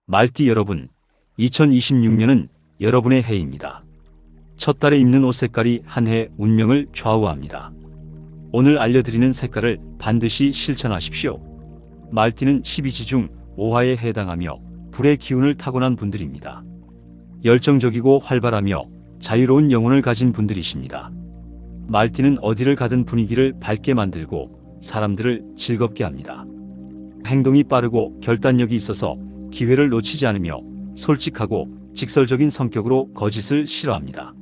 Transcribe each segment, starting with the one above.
말띠 여러분, 2026년은 여러분의 해입니다. 첫 달에 입는 옷 색깔이 한 해 운명을 좌우합니다. 오늘 알려드리는 색깔을 반드시 실천하십시오. 말띠는 12지 중 5화에 해당하며 불의 기운을 타고난 분들입니다. 열정적이고 활발하며 자유로운 영혼을 가진 분들이십니다. 말띠는 어디를 가든 분위기를 밝게 만들고 사람들을 즐겁게 합니다. 행동이 빠르고 결단력이 있어서 기회를 놓치지 않으며 솔직하고 직설적인 성격으로 거짓을 싫어합니다.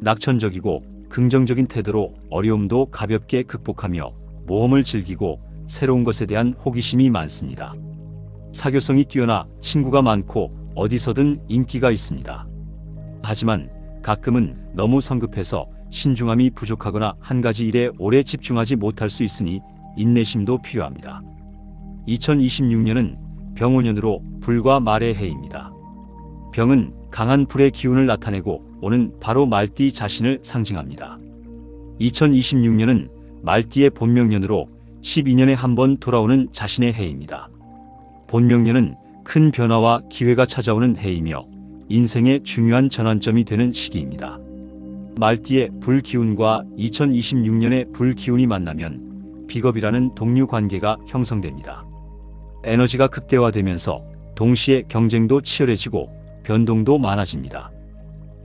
낙천적이고 긍정적인 태도로 어려움도 가볍게 극복하며 모험을 즐기고 새로운 것에 대한 호기심이 많습니다. 사교성이 뛰어나 친구가 많고 어디서든 인기가 있습니다. 하지만 가끔은 너무 성급해서 신중함이 부족하거나 한 가지 일에 오래 집중하지 못할 수 있으니 인내심도 필요합니다. 2026년은 병오년으로 불과 말의 해입니다. 병은 강한 불의 기운을 나타내고 오는 바로 말띠 자신을 상징합니다. 2026년은 말띠의 본명년으로 12년에 한 번 돌아오는 자신의 해입니다. 본명년은 큰 변화와 기회가 찾아오는 해이며 인생의 중요한 전환점이 되는 시기입니다. 말띠의 불기운과 2026년의 불기운이 만나면 비겁이라는 동류 관계가 형성됩니다. 에너지가 극대화되면서 동시에 경쟁도 치열해지고 변동도 많아집니다.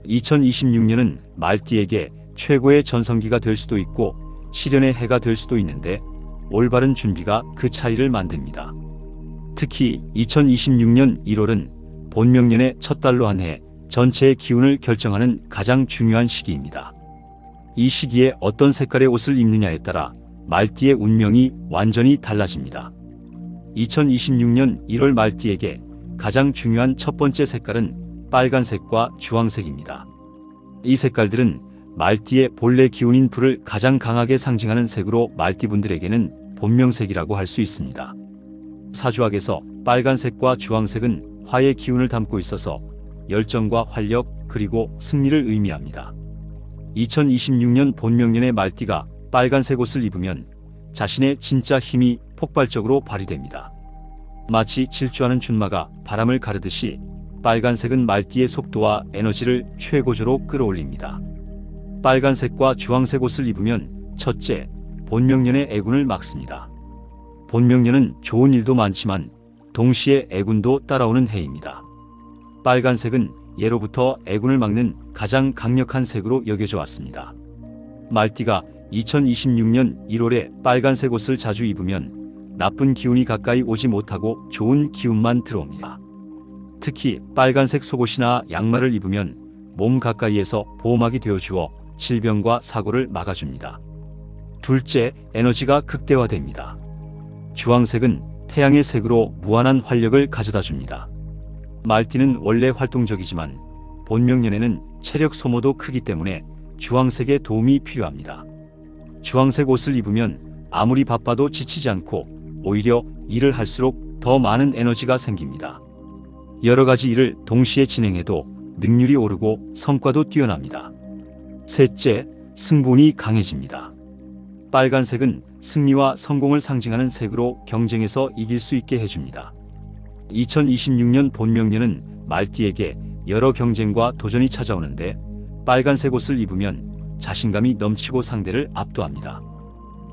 2026년은 말띠에게 최고의 전성기가 될 수도 있고 시련의 해가 될 수도 있는데 올바른 준비가 그 차이를 만듭니다. 특히 2026년 1월은 본명년의 첫 달로 한 해 전체의 기운을 결정하는 가장 중요한 시기입니다. 이 시기에 어떤 색깔의 옷을 입느냐에 따라 말띠의 운명이 완전히 달라집니다. 2026년 1월 말띠에게 가장 중요한 첫 번째 색깔은 빨간색과 주황색입니다. 이 색깔들은 말띠의 본래 기운인 불을 가장 강하게 상징하는 색으로 말띠분들에게는 본명색이라고 할 수 있습니다. 사주학에서 빨간색과 주황색은 화의 기운을 담고 있어서 열정과 활력 그리고 승리를 의미합니다. 2026년 본명년의 말띠가 빨간색 옷을 입으면 자신의 진짜 힘이 폭발적으로 발휘됩니다. 마치 질주하는 준마가 바람을 가르듯이 빨간색은 말띠의 속도와 에너지를 최고조로 끌어올립니다. 빨간색과 주황색 옷을 입으면 첫째, 본명년의 애군을 막습니다. 본명년은 좋은 일도 많지만 동시에 애군도 따라오는 해입니다. 빨간색은 예로부터 애군을 막는 가장 강력한 색으로 여겨져 왔습니다. 말띠가 2026년 1월에 빨간색 옷을 자주 입으면 나쁜 기운이 가까이 오지 못하고 좋은 기운만 들어옵니다. 특히 빨간색 속옷이나 양말을 입으면 몸 가까이에서 보호막이 되어주어 질병과 사고를 막아줍니다. 둘째, 에너지가 극대화됩니다. 주황색은 태양의 색으로 무한한 활력을 가져다 줍니다. 말띠는 원래 활동적이지만 본명년에는 체력 소모도 크기 때문에 주황색의 도움이 필요합니다. 주황색 옷을 입으면 아무리 바빠도 지치지 않고 오히려 일을 할수록 더 많은 에너지가 생깁니다. 여러 가지 일을 동시에 진행해도 능률이 오르고 성과도 뛰어납니다. 셋째, 승부운이 강해집니다. 빨간색은 승리와 성공을 상징하는 색으로 경쟁에서 이길 수 있게 해줍니다. 2026년 본명년은 말띠에게 여러 경쟁과 도전이 찾아오는데 빨간색 옷을 입으면 자신감이 넘치고 상대를 압도합니다.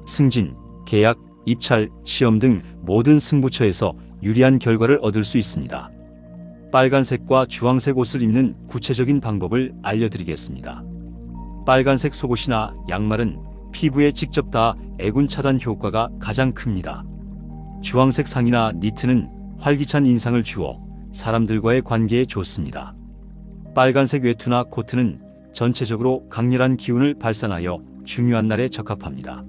승진, 계약, 입찰, 시험 등 모든 승부처에서 유리한 결과를 얻을 수 있습니다. 빨간색과 주황색 옷을 입는 구체적인 방법을 알려드리겠습니다. 빨간색 속옷이나 양말은 피부에 직접 닿아 애군 차단 효과가 가장 큽니다. 주황색 상의나 니트는 활기찬 인상을 주어 사람들과의 관계에 좋습니다. 빨간색 외투나 코트는 전체적으로 강렬한 기운을 발산하여 중요한 날에 적합합니다.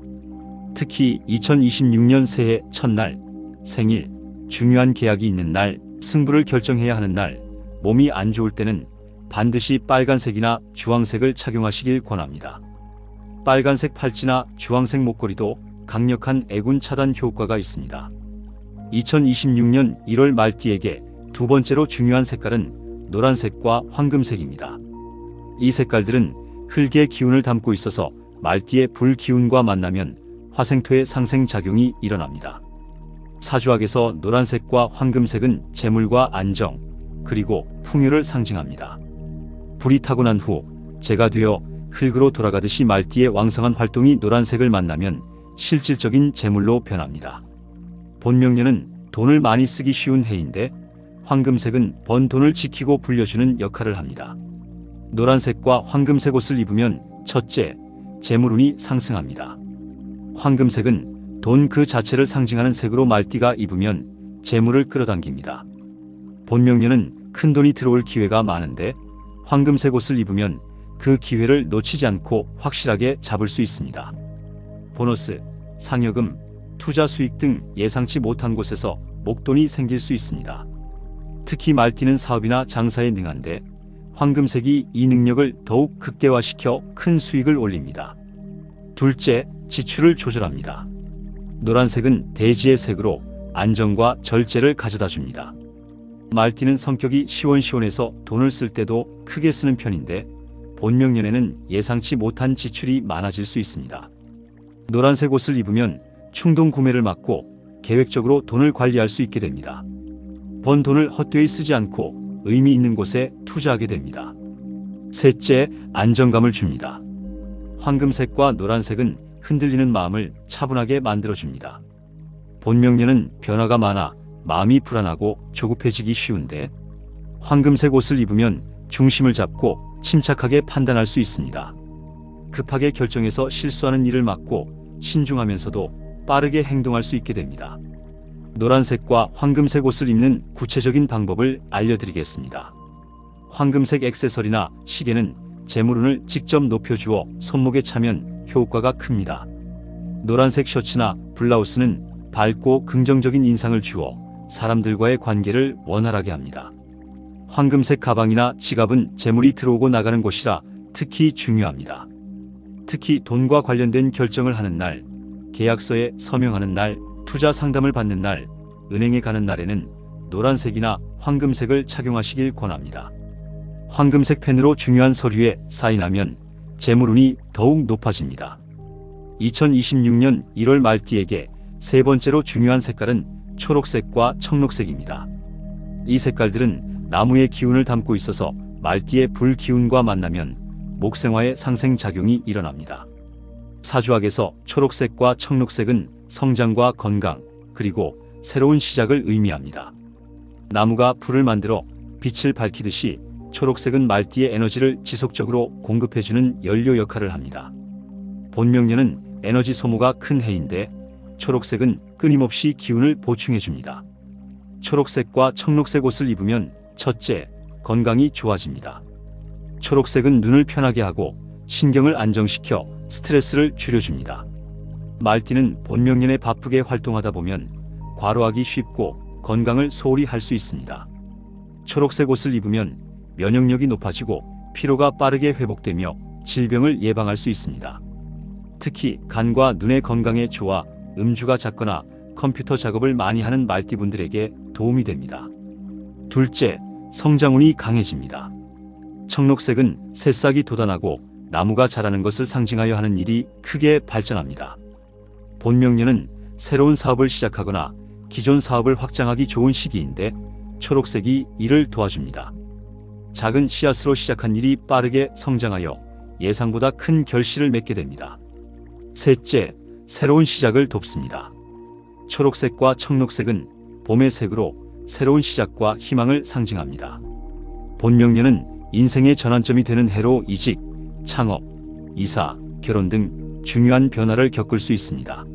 특히 2026년 새해 첫날, 생일, 중요한 계약이 있는 날, 승부를 결정해야 하는 날, 몸이 안 좋을 때는 반드시 빨간색이나 주황색을 착용하시길 권합니다. 빨간색 팔찌나 주황색 목걸이도 강력한 애군 차단 효과가 있습니다. 2026년 1월 말띠에게 두 번째로 중요한 색깔은 노란색과 황금색입니다. 이 색깔들은 흙의 기운을 담고 있어서 말띠의 불기운과 만나면 화생토의 상생작용이 일어납니다. 사주학에서 노란색과 황금색은 재물과 안정, 그리고 풍요를 상징합니다. 불이 타고 난 후 재가 되어 흙으로 돌아가듯이 말띠의 왕성한 활동이 노란색을 만나면 실질적인 재물로 변합니다. 본명년은 돈을 많이 쓰기 쉬운 해인데 황금색은 번 돈을 지키고 불려주는 역할을 합니다. 노란색과 황금색 옷을 입으면 첫째, 재물운이 상승합니다. 황금색은 돈 그 자체를 상징하는 색으로 말띠가 입으면 재물을 끌어당깁니다. 본명년은 큰 돈이 들어올 기회가 많은데 황금색 옷을 입으면 그 기회를 놓치지 않고 확실하게 잡을 수 있습니다. 보너스, 상여금, 투자 수익 등 예상치 못한 곳에서 목돈이 생길 수 있습니다. 특히 말띠는 사업이나 장사에 능한데 황금색이 이 능력을 더욱 극대화시켜 큰 수익을 올립니다. 둘째, 지출을 조절합니다. 노란색은 대지의 색으로 안정과 절제를 가져다 줍니다. 말띠는 성격이 시원시원해서 돈을 쓸 때도 크게 쓰는 편인데 본명년에는 예상치 못한 지출이 많아질 수 있습니다. 노란색 옷을 입으면 충동 구매를 막고 계획적으로 돈을 관리할 수 있게 됩니다. 번 돈을 헛되이 쓰지 않고 의미 있는 곳에 투자하게 됩니다. 셋째, 안정감을 줍니다. 황금색과 노란색은 흔들리는 마음을 차분하게 만들어줍니다. 본명년은 변화가 많아 마음이 불안하고 조급해지기 쉬운데 황금색 옷을 입으면 중심을 잡고 침착하게 판단할 수 있습니다. 급하게 결정해서 실수하는 일을 막고 신중하면서도 빠르게 행동할 수 있게 됩니다. 노란색과 황금색 옷을 입는 구체적인 방법을 알려드리겠습니다. 황금색 액세서리나 시계는 재물운을 직접 높여주어 손목에 차면 효과가 큽니다. 노란색 셔츠나 블라우스는 밝고 긍정적인 인상을 주어 사람들과의 관계를 원활하게 합니다. 황금색 가방이나 지갑은 재물이 들어오고 나가는 곳이라 특히 중요합니다. 특히 돈과 관련된 결정을 하는 날, 계약서에 서명하는 날, 투자 상담을 받는 날, 은행에 가는 날에는 노란색이나 황금색을 착용하시길 권합니다. 황금색 펜으로 중요한 서류에 사인하면 재물운이 더욱 높아집니다. 2026년 1월 말띠에게 세 번째로 중요한 색깔은 초록색과 청록색입니다. 이 색깔들은 나무의 기운을 담고 있어서 말띠의 불 기운과 만나면 목생화의 상생작용이 일어납니다. 사주학에서 초록색과 청록색은 성장과 건강, 그리고 새로운 시작을 의미합니다. 나무가 불을 만들어 빛을 밝히듯이 초록색은 말띠의 에너지를 지속적으로 공급해주는 연료 역할을 합니다. 본명년은 에너지 소모가 큰 해인데 초록색은 끊임없이 기운을 보충해줍니다. 초록색과 청록색 옷을 입으면 첫째, 건강이 좋아집니다. 초록색은 눈을 편하게 하고 신경을 안정시켜 스트레스를 줄여줍니다. 말띠는 본명년에 바쁘게 활동하다 보면 과로하기 쉽고 건강을 소홀히 할 수 있습니다. 초록색 옷을 입으면 면역력이 높아지고 피로가 빠르게 회복되며 질병을 예방할 수 있습니다. 특히 간과 눈의 건강에 좋아 음주가 잦거나 컴퓨터 작업을 많이 하는 말띠분들에게 도움이 됩니다. 둘째, 성장운이 강해집니다. 청록색은 새싹이 돋아나고 나무가 자라는 것을 상징하여 하는 일이 크게 발전합니다. 본명년은 새로운 사업을 시작하거나 기존 사업을 확장하기 좋은 시기인데 초록색이 이를 도와줍니다. 작은 씨앗으로 시작한 일이 빠르게 성장하여 예상보다 큰 결실을 맺게 됩니다. 셋째, 새로운 시작을 돕습니다. 초록색과 청록색은 봄의 색으로 새로운 시작과 희망을 상징합니다. 본명년은 인생의 전환점이 되는 해로 이직, 창업, 이사, 결혼 등 중요한 변화를 겪을 수 있습니다.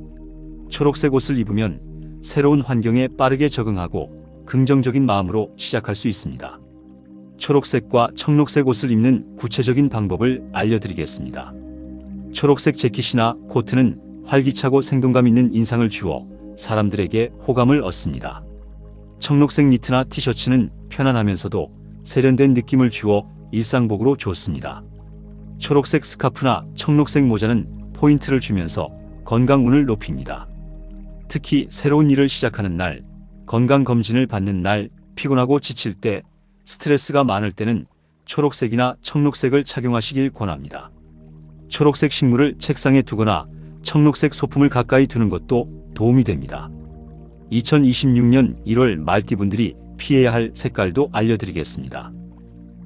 초록색 옷을 입으면 새로운 환경에 빠르게 적응하고 긍정적인 마음으로 시작할 수 있습니다. 초록색과 청록색 옷을 입는 구체적인 방법을 알려드리겠습니다. 초록색 재킷이나 코트는 활기차고 생동감 있는 인상을 주어 사람들에게 호감을 얻습니다. 청록색 니트나 티셔츠는 편안하면서도 세련된 느낌을 주어 일상복으로 좋습니다. 초록색 스카프나 청록색 모자는 포인트를 주면서 건강운을 높입니다. 특히 새로운 일을 시작하는 날, 건강검진을 받는 날, 피곤하고 지칠 때, 스트레스가 많을 때는 초록색이나 청록색을 착용하시길 권합니다. 초록색 식물을 책상에 두거나 청록색 소품을 가까이 두는 것도 도움이 됩니다. 2026년 1월 말띠분들이 피해야 할 색깔도 알려드리겠습니다.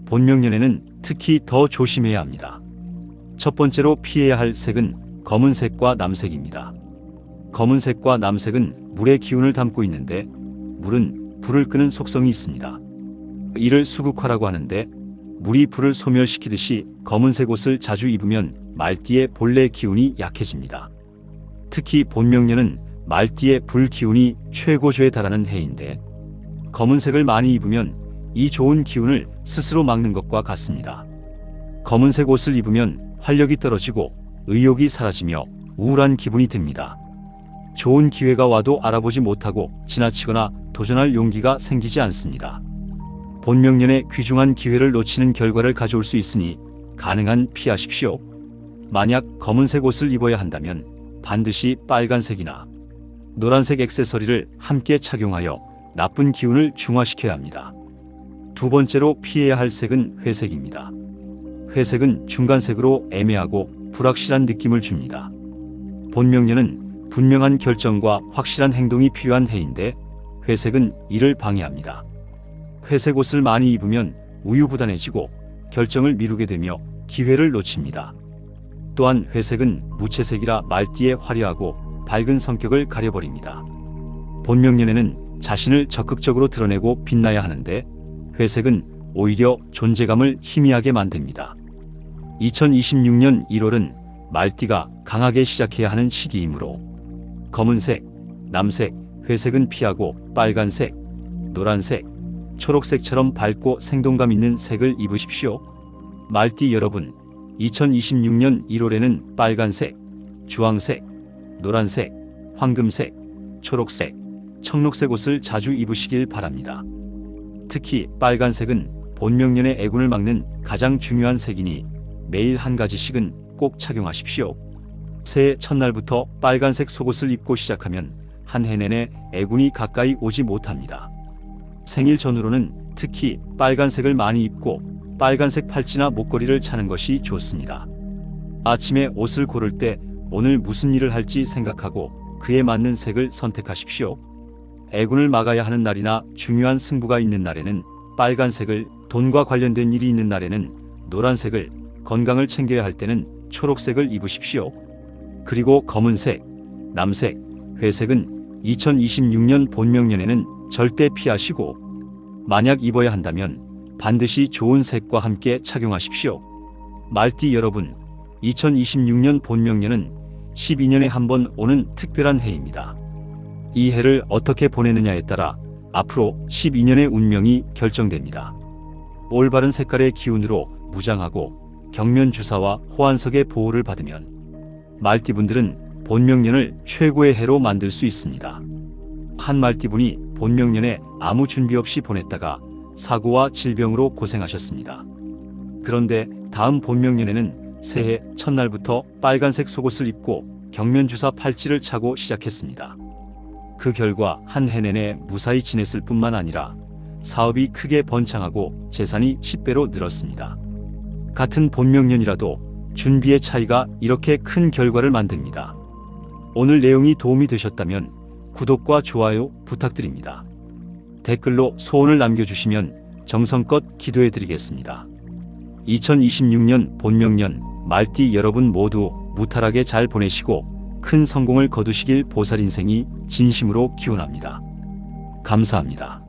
본명년에는 특히 더 조심해야 합니다. 첫 번째로 피해야 할 색은 검은색과 남색입니다. 검은색과 남색은 물의 기운을 담고 있는데 물은 불을 끄는 속성이 있습니다. 이를 수국화라고 하는데 물이 불을 소멸시키듯이 검은색 옷을 자주 입으면 말띠의 본래 기운이 약해집니다. 특히 본명년은 말띠의 불 기운이 최고조에 달하는 해인데 검은색을 많이 입으면 이 좋은 기운을 스스로 막는 것과 같습니다. 검은색 옷을 입으면 활력이 떨어지고 의욕이 사라지며 우울한 기분이 듭니다. 좋은 기회가 와도 알아보지 못하고 지나치거나 도전할 용기가 생기지 않습니다. 본명년에 귀중한 기회를 놓치는 결과를 가져올 수 있으니 가능한 피하십시오. 만약 검은색 옷을 입어야 한다면 반드시 빨간색이나 노란색 액세서리를 함께 착용하여 나쁜 기운을 중화시켜야 합니다. 두 번째로 피해야 할 색은 회색입니다. 회색은 중간색으로 애매하고 불확실한 느낌을 줍니다. 본명년은 분명한 결정과 확실한 행동이 필요한 해인데 회색은 이를 방해합니다. 회색 옷을 많이 입으면 우유부단해지고 결정을 미루게 되며 기회를 놓칩니다. 또한 회색은 무채색이라 말띠의 화려하고 밝은 성격을 가려버립니다. 본명년에는 자신을 적극적으로 드러내고 빛나야 하는데 회색은 오히려 존재감을 희미하게 만듭니다. 2026년 1월은 말띠가 강하게 시작해야 하는 시기이므로 검은색, 남색, 회색은 피하고 빨간색, 노란색, 초록색처럼 밝고 생동감 있는 색을 입으십시오. 말띠 여러분, 2026년 1월에는 빨간색, 주황색, 노란색, 황금색, 초록색, 청록색 옷을 자주 입으시길 바랍니다. 특히 빨간색은 본명년의 애군을 막는 가장 중요한 색이니 매일 한 가지씩은 꼭 착용하십시오. 새해 첫날부터 빨간색 속옷을 입고 시작하면 한 해 내내 애군이 가까이 오지 못합니다. 생일 전후로는 특히 빨간색을 많이 입고 빨간색 팔찌나 목걸이를 차는 것이 좋습니다. 아침에 옷을 고를 때 오늘 무슨 일을 할지 생각하고 그에 맞는 색을 선택하십시오. 애군을 막아야 하는 날이나 중요한 승부가 있는 날에는 빨간색을, 돈과 관련된 일이 있는 날에는 노란색을, 건강을 챙겨야 할 때는 초록색을 입으십시오. 그리고 검은색, 남색, 회색은 2026년 본명년에는 절대 피하시고 만약 입어야 한다면 반드시 좋은 색과 함께 착용하십시오. 말띠 여러분, 2026년 본명년은 12년에 한 번 오는 특별한 해입니다. 이 해를 어떻게 보내느냐에 따라 앞으로 12년의 운명이 결정됩니다. 올바른 색깔의 기운으로 무장하고 경면주사와 호환석의 보호를 받으면 말띠분들은 본명년을 최고의 해로 만들 수 있습니다. 한 말띠분이 본명년에 아무 준비 없이 보냈다가 사고와 질병으로 고생하셨습니다. 그런데 다음 본명년에는 새해 첫날부터 빨간색 속옷을 입고 경면주사 팔찌를 차고 시작했습니다. 그 결과 한 해 내내 무사히 지냈을 뿐만 아니라 사업이 크게 번창하고 재산이 10배로 늘었습니다. 같은 본명년이라도 준비의 차이가 이렇게 큰 결과를 만듭니다. 오늘 내용이 도움이 되셨다면 구독과 좋아요 부탁드립니다. 댓글로 소원을 남겨주시면 정성껏 기도해드리겠습니다. 2026년 본명년 말띠 여러분 모두 무탈하게 잘 보내시고 큰 성공을 거두시길 보살인생이 진심으로 기원합니다. 감사합니다.